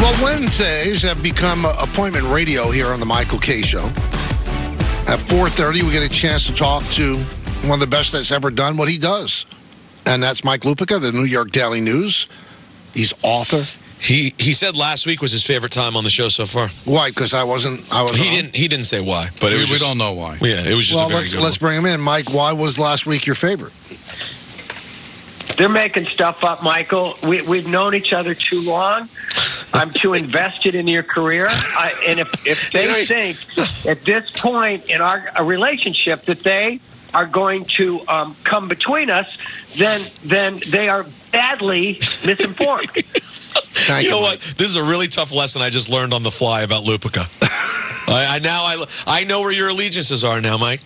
Well, Wednesdays have become appointment radio here on the Michael K. Show. At 4:30, we get a chance to talk to one of the best that's ever done what he does. And that's Mike Lupica, the New York Daily News. He's author. He said last week was his favorite time on the show so far. Why? Because I wasn't. He didn't say why, but we don't know why. Yeah, it was just a very good let's bring him in, Mike. Why was last week your favorite? They're making stuff up, Michael. We've known each other too long. I'm too invested in your career. And if they think at this point in our relationship that they are going to come between us, then they are badly misinformed. You know what? This is a really tough lesson I just learned on the fly about Lupica. I know where your allegiances are now, Mike.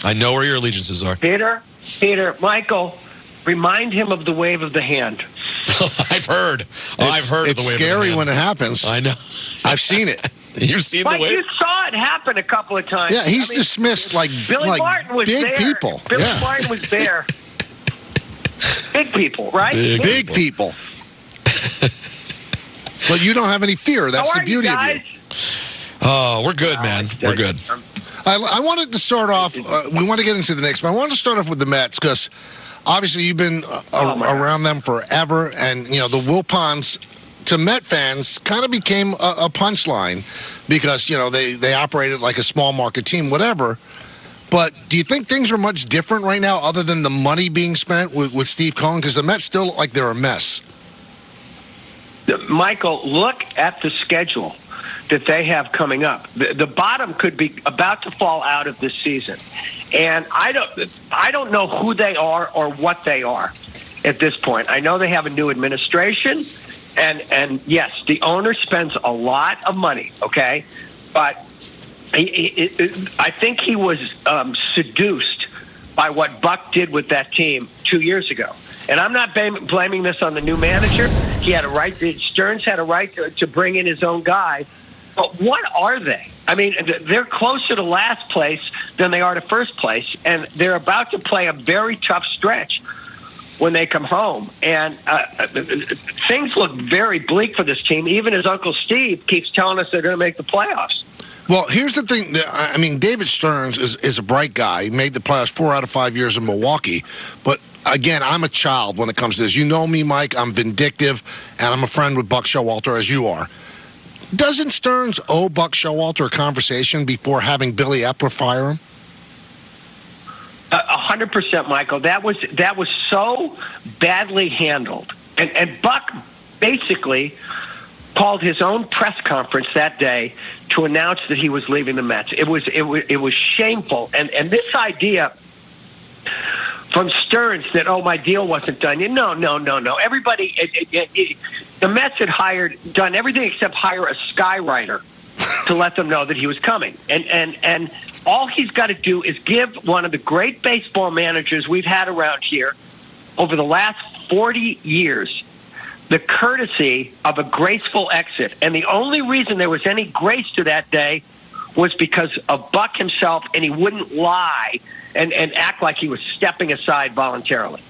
I know where your allegiances are. Peter, Michael, remind him of the wave of the hand. I've heard of the wave of the hand. It's scary when it happens. I know. I've seen it. You've seen Mike, the wave? you saw it happen a couple of times. Yeah, he's dismissed like Billy Martin was big there. people. Billy Martin was there. Big people, right? Big people. But you don't have any fear. That's the beauty of you. Oh, we're good, man. We're good. I wanted to start off, we want to get into the Knicks, but I wanted to start off with the Mets because obviously you've been around them forever, and, you know, the Wilpons to Met fans kind of became a punchline because, you know, they operated like a small market team, whatever. But do you think things are much different right now other than the money being spent with Steve Cohen? Because the Mets still look like they're a mess. Michael, look at the schedule that they have coming up. The bottom could be about to fall out of this season. And I don't know who they are or what they are at this point. I know they have a new administration, and yes, the owner spends a lot of money, okay? But I think he was seduced by what Buck did with that team 2 years ago. And I'm not blaming this on the new manager. He had a right. Stearns had a right to bring in his own guy. But what are they? I mean, they're closer to last place than they are to first place, and they're about to play a very tough stretch when they come home. And things look very bleak for this team, even as Uncle Steve keeps telling us they're going to make the playoffs. Well, here's the thing. I mean, David Stearns is a bright guy. He made the playoffs 4 out of 5 years in Milwaukee. But, again, I'm a child when it comes to this. You know me, Mike. I'm vindictive, and I'm a friend with Buck Showalter, as you are. Doesn't Stearns owe Buck Showalter a conversation before having Billy Epler fire him? 100%, Michael. That was so badly handled. And Buck basically called his own press conference that day to announce that he was leaving the Mets. It was shameful. And this idea from Stearns that, my deal wasn't done. No. Everybody, the Mets had done everything except hire a skywriter to let them know that he was coming. And all he's got to do is give one of the great baseball managers we've had around here over the last 40 years the courtesy of a graceful exit. And the only reason there was any grace to that day was because of Buck himself, and he wouldn't lie and act like he was stepping aside voluntarily.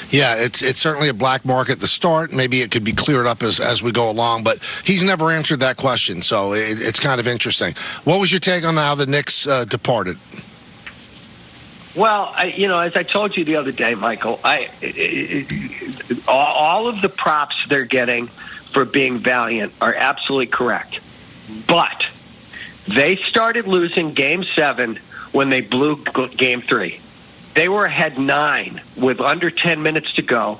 Yeah, it's certainly a black mark at the start. Maybe it could be cleared up as we go along, but he's never answered that question, so it's kind of interesting. What was your take on how the Knicks departed? Well, as I told you the other day, Michael, all of the props they're getting for being valiant are absolutely correct. But they started losing Game 7 when they blew Game 3. They were ahead 9 with under 10 minutes to go.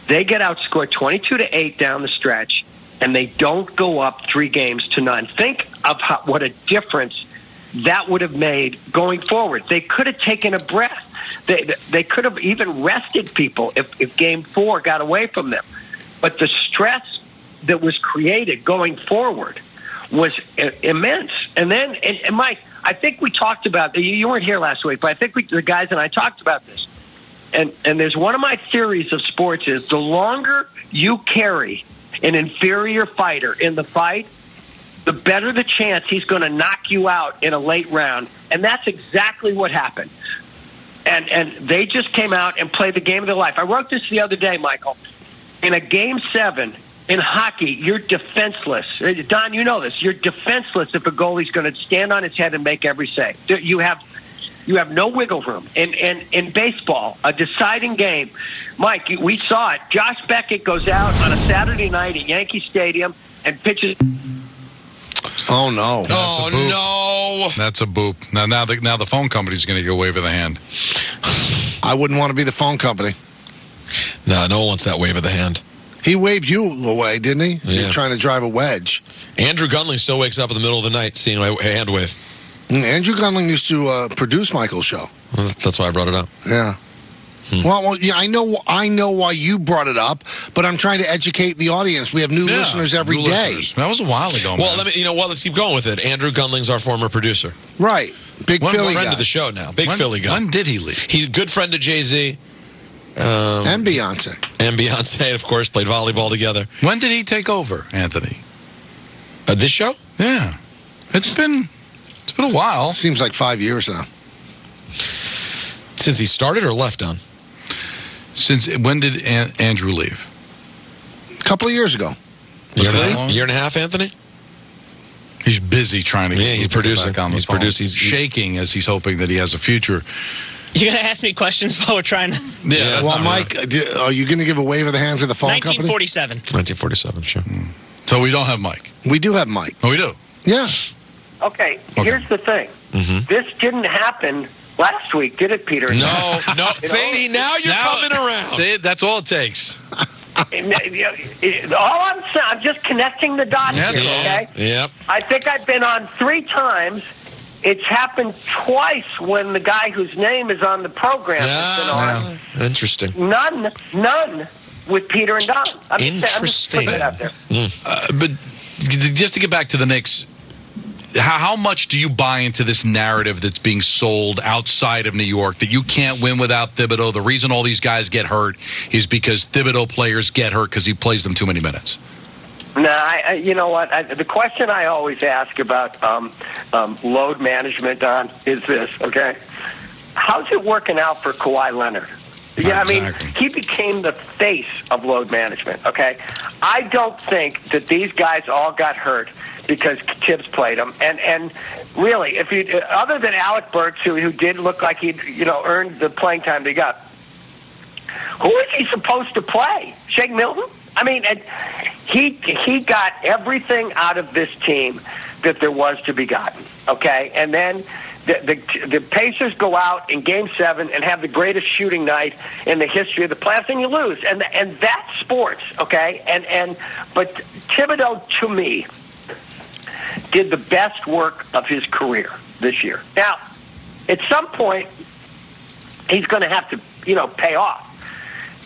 They get outscored 22-8 down the stretch, and they don't go up 3-0. Think of what a difference that would have made going forward. They could have taken a breath. They could have even rested people if Game 4 got away from them. But the stress that was created going forward was immense. And then, and Mike, I think we talked about, you weren't here last week, but I think the guys and I talked about this. And there's one of my theories of sports is the longer you carry an inferior fighter in the fight, the better the chance he's going to knock you out in a late round. And that's exactly what happened. And they just came out and played the game of their life. I wrote this the other day, Michael. In a Game 7, in hockey, you're defenseless. Don, you know this. You're defenseless if a goalie's going to stand on his head and make every save. You have no wiggle room. In baseball, a deciding game, Mike, we saw it. Josh Beckett goes out on a Saturday night at Yankee Stadium and pitches. Oh, no. No. That's a boop. Now the phone company's going to get a wave of the hand. I wouldn't want to be the phone company. No one wants that wave of the hand. He waved you away, didn't he? Yeah. He's trying to drive a wedge. Andrew Gunling still wakes up in the middle of the night seeing my hand wave. Andrew Gunling used to produce Michael's show. That's why I brought it up. Yeah. Well, yeah, I know why you brought it up, but I'm trying to educate the audience. We have new listeners every day. Listeners. That was a while ago. Well, man. let's keep going with it. Andrew Gunling's our former producer. Right. Big Philly friend guy. of the show now. Philly guy. When did he leave? He's a good friend of Jay-Z. And Beyonce. And Beyonce, of course, played volleyball together. When did he take over, Anthony? This show? Yeah. It's been a while. Seems like 5 years now. Since he started or left, Don? When did Andrew leave? A couple of years ago. Year and a half, Anthony? He's busy trying to he's producing. Back on the phone. He's shaking as he's hoping that he has a future. You're going to ask me questions while we're trying to... Yeah. Well, Mike, are you going to give a wave of the hand to the phone 1947. company? 1947, sure. So we don't have Mike. We do have Mike. Oh, we do? Yeah. Okay, here's the thing. Mm-hmm. This didn't happen last week, did it, Peter? No. See, now you're coming around. See, that's all it takes. I'm just connecting the dots here, okay? Yep. I think I've been on 3 times. It's happened twice when the guy whose name is on the program has been on. Interesting. None with Peter and Don. I'm just putting it out there. But just to get back to the Knicks, how much do you buy into this narrative that's being sold outside of New York that you can't win without Thibodeau? The reason all these guys get hurt is because Thibodeau players get hurt because he plays them too many minutes. No, you know what? The question I always ask about load management, Don, is this, okay? How's it working out for Kawhi Leonard? Yeah, Exactly. I mean, he became the face of load management, okay? I don't think that these guys all got hurt because Tibbs played them. And really, if you other than Alec Burks, who did look like he'd earned the playing time they got, who is he supposed to play? Shake Milton? I mean, he got everything out of this team that there was to be gotten, okay? And then the Pacers go out in Game 7 and have the greatest shooting night in the history of the playoffs, and you lose. And that's sports, okay? But Thibodeau, to me, did the best work of his career this year. Now, at some point, he's going to have to, pay off.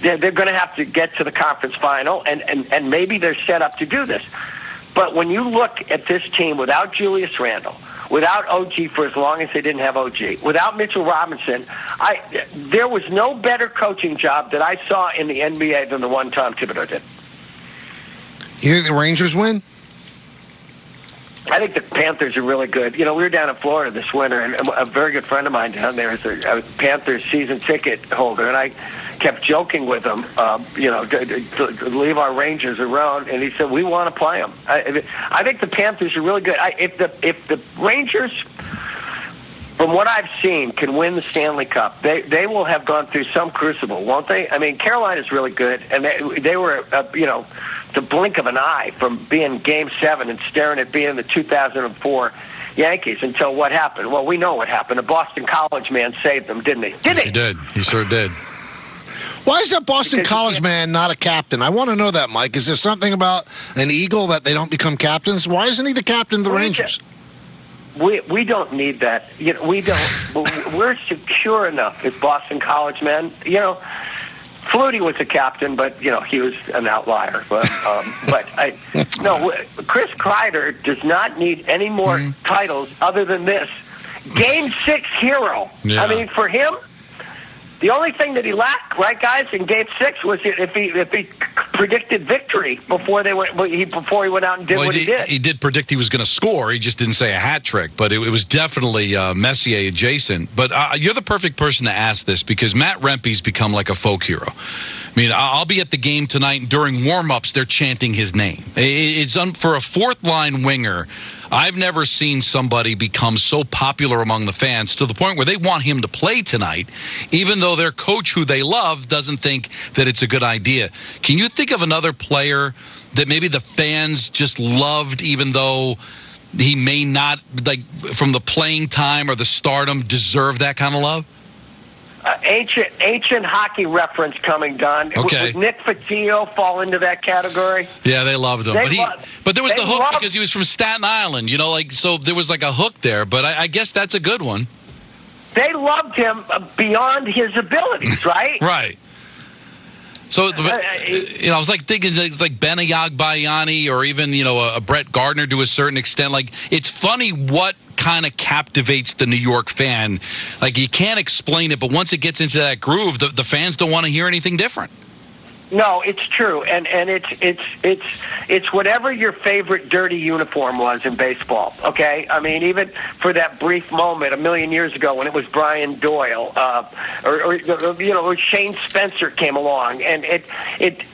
They're going to have to get to the conference final, and maybe they're set up to do this. But when you look at this team without Julius Randle, without OG for as long as they didn't have OG, without Mitchell Robinson, there was no better coaching job that I saw in the NBA than the one Tom Thibodeau did. You think the Rangers win? I think the Panthers are really good. We were down in Florida this winter, and a very good friend of mine down there is a Panthers season ticket holder, and I kept joking with him, to leave our Rangers around, and he said, we want to play them. I think the Panthers are really good. If the Rangers, from what I've seen, can win the Stanley Cup, they will have gone through some crucible, won't they? I mean, Carolina's really good, and they were, the blink of an eye from being Game 7 and staring at being the 2004 Yankees until what happened? Well, we know what happened. A Boston College man saved them, didn't he? He did. He sure did. Why is that Boston College man not a captain? I want to know that, Mike. Is there something about an Eagle that they don't become captains? Why isn't he the captain of the Rangers? We don't need that. We don't. We're secure enough as Boston College men. Flutie was a captain, but he was an outlier. But Chris Kreider does not need any more titles other than this Game 6 hero. Yeah. I mean, for him, the only thing that he lacked, right, guys, in Game 6 was if he predicted victory before he went out and did what he did. He did predict he was going to score. He just didn't say a hat trick, but it was definitely Messier adjacent. But you're the perfect person to ask this because Matt Rempe's become like a folk hero. I mean, I'll be at the game tonight, and during warm-ups, they're chanting his name. It's for a fourth-line winger. I've never seen somebody become so popular among the fans to the point where they want him to play tonight, even though their coach, who they love, doesn't think that it's a good idea. Can you think of another player that maybe the fans just loved, even though he may not, like, from the playing time or the stardom, deserve that kind of love? Ancient hockey reference coming, Don. Okay. Would Nick Fotiu fall into that category? Yeah, they loved him. But there was the hook because he was from Staten Island, so there was like a hook there. But I guess that's a good one. They loved him beyond his abilities, right? Right. So, I was like thinking it's like Ben Ayagbayani or even, a Brett Gardner to a certain extent. Like, it's funny what kind of captivates the New York fan. Like, you can't explain it, but once it gets into that groove, the fans don't want to hear anything different. No, it's true, and it's whatever your favorite dirty uniform was in baseball. Okay, I mean, even for that brief moment a million years ago when it was Brian Doyle, or Shane Spencer came along, and it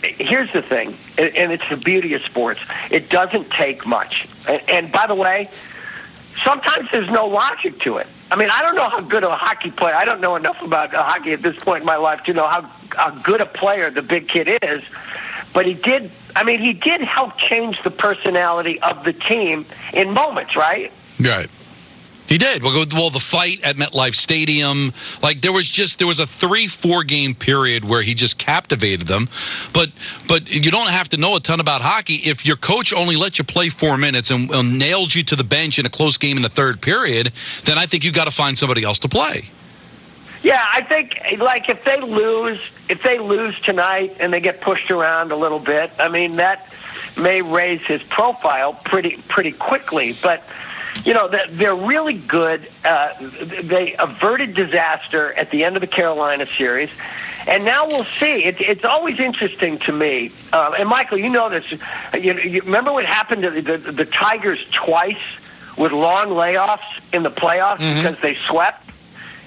here's the thing, and it's the beauty of sports. It doesn't take much, and by the way, sometimes there's no logic to it. I mean, I don't know how good of a hockey player. I don't know enough about hockey at this point in my life to know how good a player the big kid is. But he did help change the personality of the team in moments, right? Right. He did. Well, the fight at MetLife Stadium, like there was a 3-4 game period where he just captivated them. But you don't have to know a ton about hockey. If your coach only let you play 4 minutes and nailed you to the bench in a close game in the third period, then I think you got to find somebody else to play. Yeah, I think like if they lose tonight and they get pushed around a little bit, I mean that may raise his profile pretty quickly, but. They're really good. They averted disaster at the end of the Carolina series. And now we'll see. It's always interesting to me. And, Michael, you know this. You remember what happened to the Tigers twice with long layoffs in the playoffs because they swept?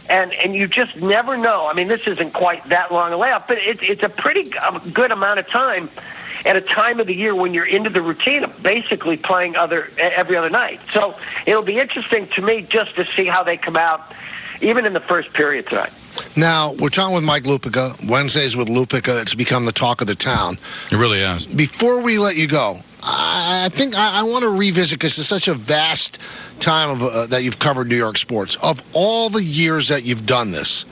And you just never know. I mean, this isn't quite that long a layoff, but it's a pretty good amount of time at a time of the year when you're into the routine of basically playing every other night. So it'll be interesting to me just to see how they come out, even in the first period tonight. Now, we're talking with Mike Lupica. Wednesdays with Lupica, it's become the talk of the town. It really is. Before we let you go, I think I want to revisit, because it's such a vast time that you've covered New York sports. Of all the years that you've done this,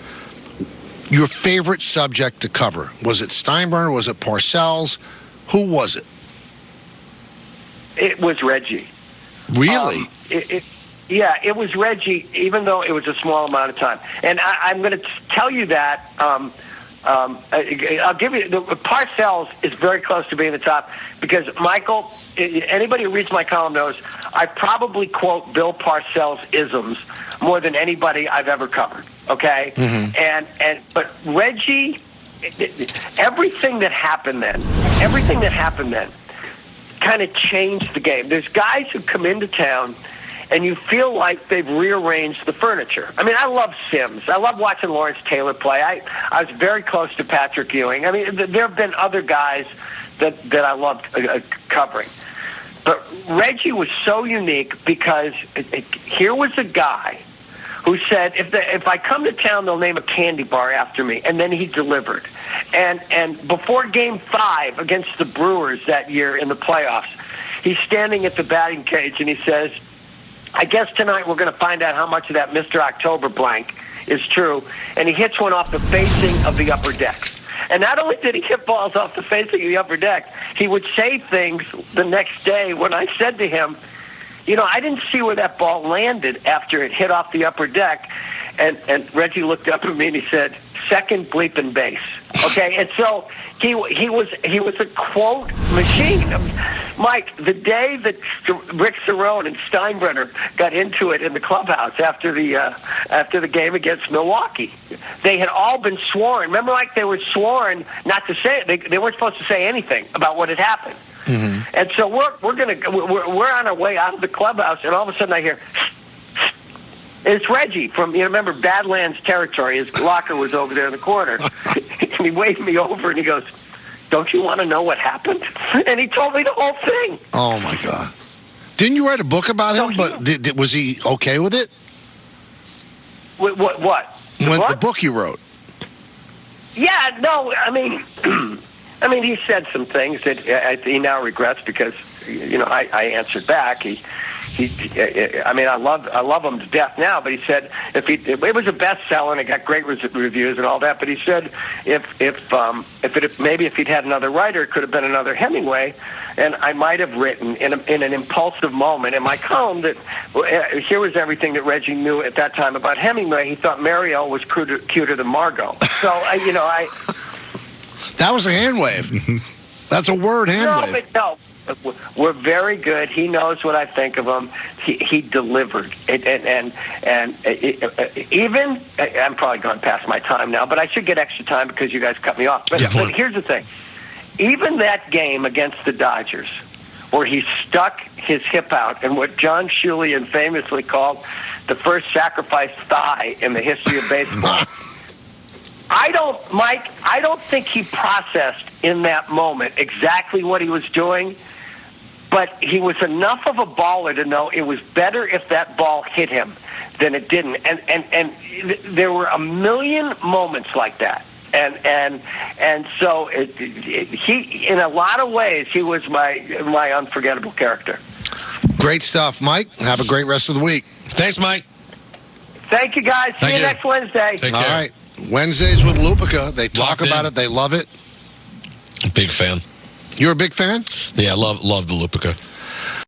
your favorite subject to cover, was it Steinbrenner? Was it Parcells? Who was it? It was Reggie. Really? It was Reggie, even though it was a small amount of time. And I'm going to tell you that. I'll give you Parcells is very close to being the top because, Michael, anybody who reads my column knows I probably quote Bill Parcells' isms more than anybody I've ever covered. Okay, but Reggie. Everything that happened then kind of changed the game. There's guys who come into town and you feel like they've rearranged the furniture. I mean, I love Sims. I love watching Lawrence Taylor play. I was very close to Patrick Ewing. I mean, there have been other guys that I loved covering. But Reggie was so unique because here was a guy who said, if I come to town, they'll name a candy bar after me. And then he delivered. And before Game 5 against the Brewers that year in the playoffs, he's standing at the batting cage and he says, I guess tonight we're going to find out how much of that Mr. October blank is true. And he hits one off the facing of the upper deck. And not only did he hit balls off the facing of the upper deck, he would say things the next day when I said to him, I didn't see where that ball landed after it hit off the upper deck. And Reggie looked up at me and he said, second bleeping base. Okay, and so he was a quote machine. Mike, the day that Rick Cerrone and Steinbrenner got into it in the clubhouse after the game against Milwaukee, they had all been sworn. Remember, like they were sworn not to say it. They weren't supposed to say anything about what had happened. Mm-hmm. And so we're on our way out of the clubhouse, and all of a sudden I hear. It's Reggie from, remember, Badlands territory. His locker was over there in the corner. and he waved me over, and he goes, "Don't you want to know what happened?" And he told me the whole thing. Oh, my God. Didn't you write a book about him? But was he okay with it? What? The book you wrote. Yeah, no, I mean, he said some things that he now regrets because, I answered back. I love him to death now, but he said it was a bestseller and it got great reviews and all that. But he said if he'd had another writer, it could have been another Hemingway, and I might have written in an impulsive moment in my column that here was everything that Reggie knew at that time about Hemingway. He thought Mariel was cuter than Margot. So that was a hand wave. That's a word, hand wave. No. We're very good. He knows what I think of him. He delivered, and even I'm probably going past my time now, but I should get extra time because you guys cut me off. But here's the thing: even that game against the Dodgers, where he stuck his hip out, and what John Schulian famously called the first sacrifice thigh in the history of baseball. I don't think he processed in that moment exactly what he was doing. But he was enough of a baller to know it was better if that ball hit him than it didn't. And there were a million moments like that. And so he, in a lot of ways, he was my unforgettable character. Great stuff, Mike. Have a great rest of the week. Thanks, Mike. Thank you, guys. See you next Wednesday. Take care. All right. Wednesdays with Lupica. They talk about it. They love it. Big fan. You're a big fan? Yeah, love the Lupica.